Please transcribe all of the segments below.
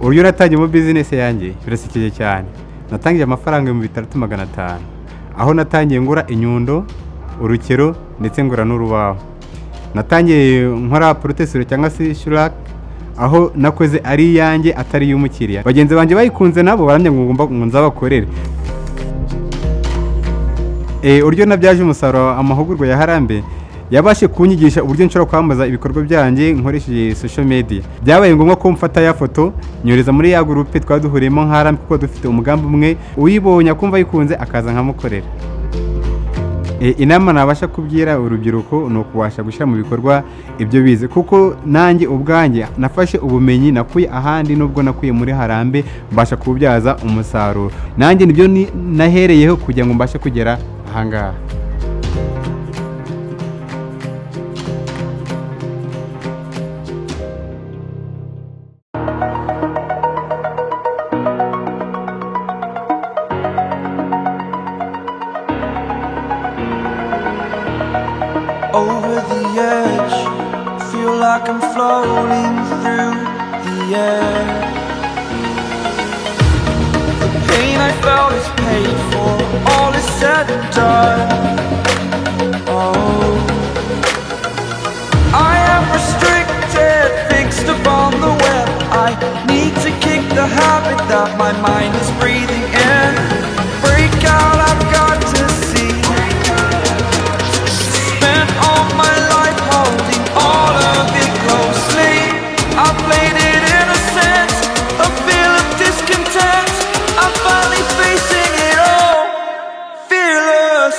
uburyo natangiye mu business yanjye birasekeje cyane. Natangije amafaranga 3500 aho natangiye ngura inyundo, urukero ndetse ngura n'urubaho. Natangiye nkora protesero cyangwa se shurak aho nakoze ari yanjye atari y'umukiriya. Bagenzi banje bayikunze nabo baramye ngo ngomba nzabakorere. Uryo nabyaje umusaruro amahugurwa ya Harambe yabashe kunyigisha uburyo nshobora kwamamaza ibikorwa byanjye nkoresheje social media. Byabaye ngombwa ko mfata ya foto nyoreza muri ya groupe twaduhuriyemo Harambe kuko dufite umugambi umwe, uyibonye akumva yikunze akaza nkamukorera. Inama nabasha kubwira urubyiruko no kubasha gushyira mu bikorwa ibyo bize, kuko nanjye ubwanjye nafashe ubumenyi nakuye ahandi nubwo nakuye muri Harambe mbasha kubyaza umusaruro. Nanjye nibyo nahereyeho kugira ngo mbashe kugera ahangaha. Over the edge, feel like I'm floating through the air. The pain I felt is paid for, all is said and done. Oh, I am restricted, fixed upon the web. I need to kick the habit that my mind is breathing in. Break out, I've got to see. Spent all my life holding all of it closely. I played it innocent, a feel of discontent. I'm finally facing it all, fearless.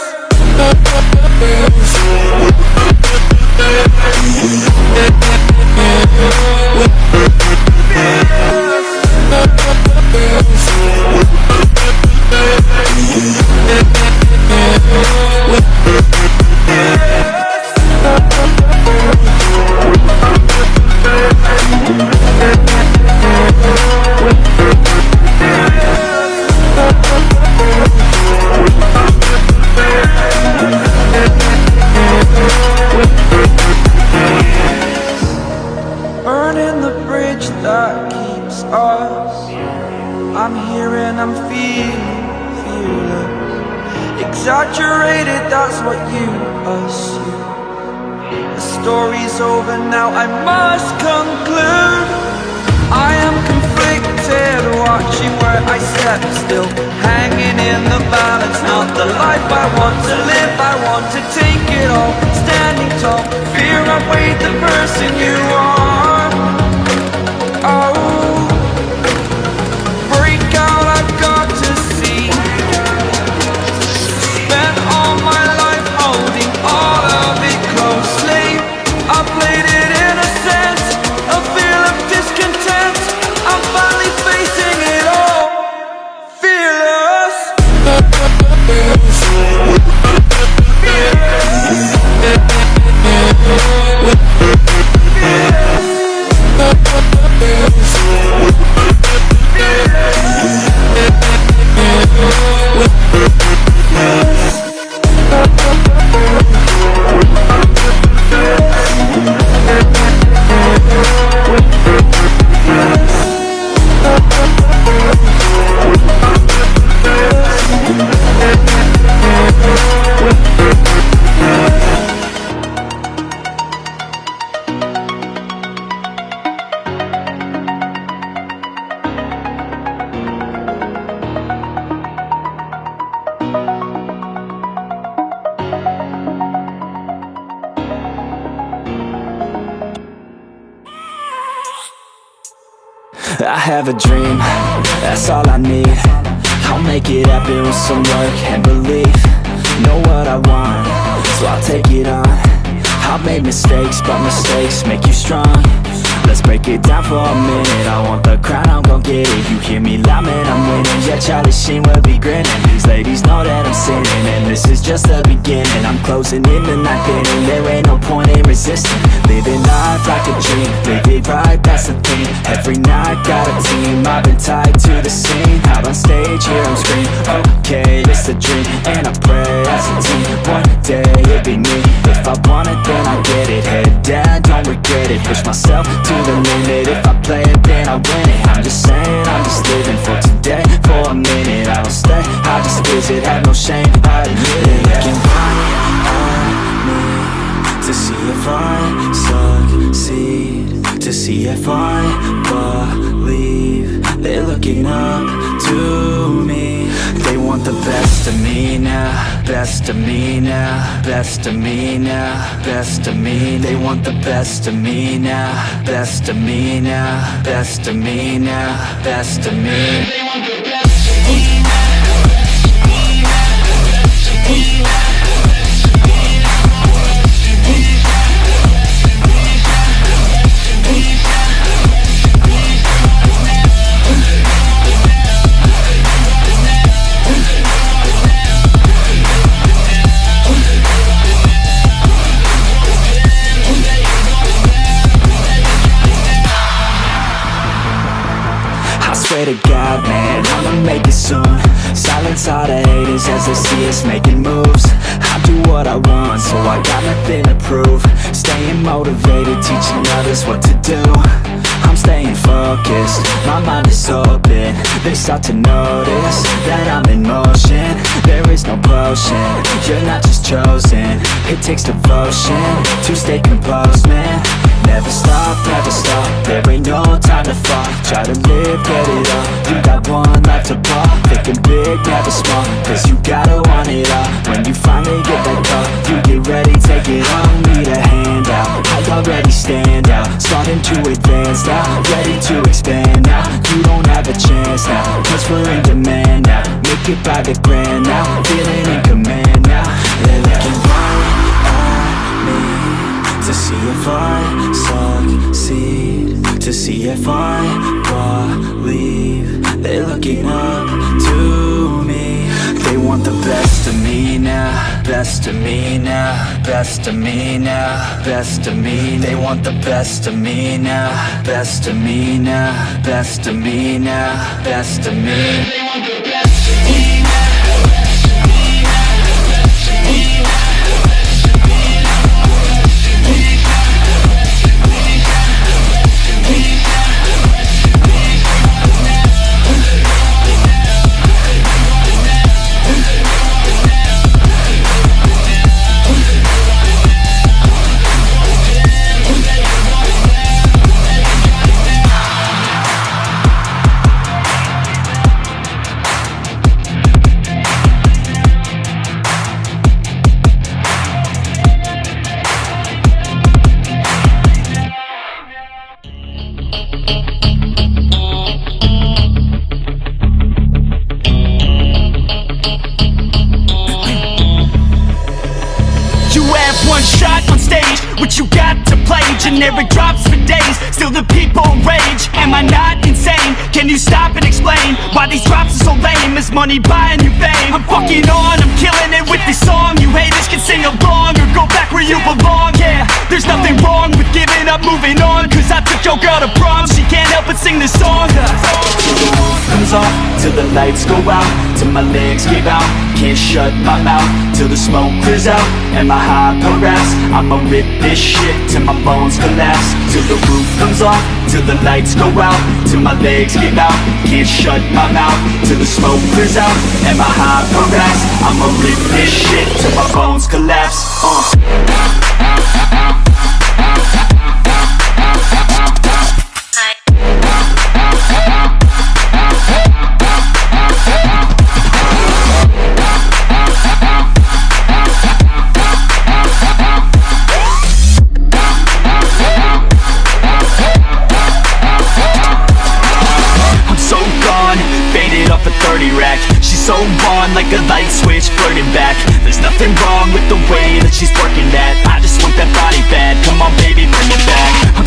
Burning the bridge that keeps us. I'm here and I'm feeling fearless. Exaggerated, that's what you assume. The story's over now, I must conclude. I am conflicted, watching where I step still, hanging in the balance. Not the life I want to live, I want to take it all. Standing tall, fear I weighed the person you are. Oh, break out, I've got to see. Spent all my life holding all of it closely. I played it innocent, a feel of discontent. I'm finally facing it all, fearless. I have a dream, that's all I need. I'll make it happen with some work and belief. Know what I want, so I'll take it on. I've made mistakes, but mistakes make you strong. Let's break it down for a minute. I want the crown, I'm gon' get it. You hear me loud, man, I'm winning. Yeah, Charlie Sheen will be grinning. These ladies know that I'm sinning, and this is just the beginning. I'm closing in the ninth inning, there ain't no point in resisting. Living life like a dream, live it right, that's the thing. Every night, got a team, I've been tied to the scene. Out on stage, here I'm screaming, okay, it's a dream. And I pray as a team, one day it'll be me. If I want it, then I get it. Head down, don't regret it. Push myself to the limit. If I play it, then I win it. I'm just saying to see if I believe they're looking up to me. They want the best of me now, best of me now, best of me now, best of me. They want the best of me now, best of me now, best of me now, best of me. They want the best of me now. Swear to God, man, I'ma make it soon. Silence all the haters as they see us making moves. I do what I want, so I got nothing to prove. Staying motivated, teaching others what to do. I'm staying focused, my mind is open. They start to notice that I'm in motion. There is no potion, you're not just chosen. It takes devotion to stay composed, man. Never stop, there ain't no time to fall. Try to live, get it all, you got one life to ball. Thinking big, never small, cause you gotta want it all. When you finally get that call, you get ready, take it on. Need a handout, I already stand out. Starting to advance now, ready to expand now. You don't have a chance now, cause we're in demand now. Make it by the grand now, feeling in command now. They're looking right at me to see if I succeed, to see if I believe they're looking up to me. They want the best of me now, best of me now, best of me now, best of me. They want the best of me now, best of me now, best of me now, best of me. They want the best of me now. Generic drops for days, still the people rage. Am I not insane? Can you stop and explain why these drops are so lame? Is money buying you fame? I'm fucking on, I'm killing it with this song. You haters can sing along or go back where you belong. Yeah, there's nothing wrong with giving up, moving on. Cause I took your girl to prom, she can't help but sing this song. Till the roof comes off, till the lights go out, till my legs give out, can't shut my mouth, till the smoke clears out, and my high harass. I'ma rip this shit till my bones collapse. Till the roof comes off, till the lights go out, till my legs give out, can't shut my mouth, till the smoke clears out, and my high harass. I'ma rip this shit till my bones collapse. So on like a light switch, flirting back. There's nothing wrong with the way that she's working that. I just want that body bad. Come on baby, bring it back.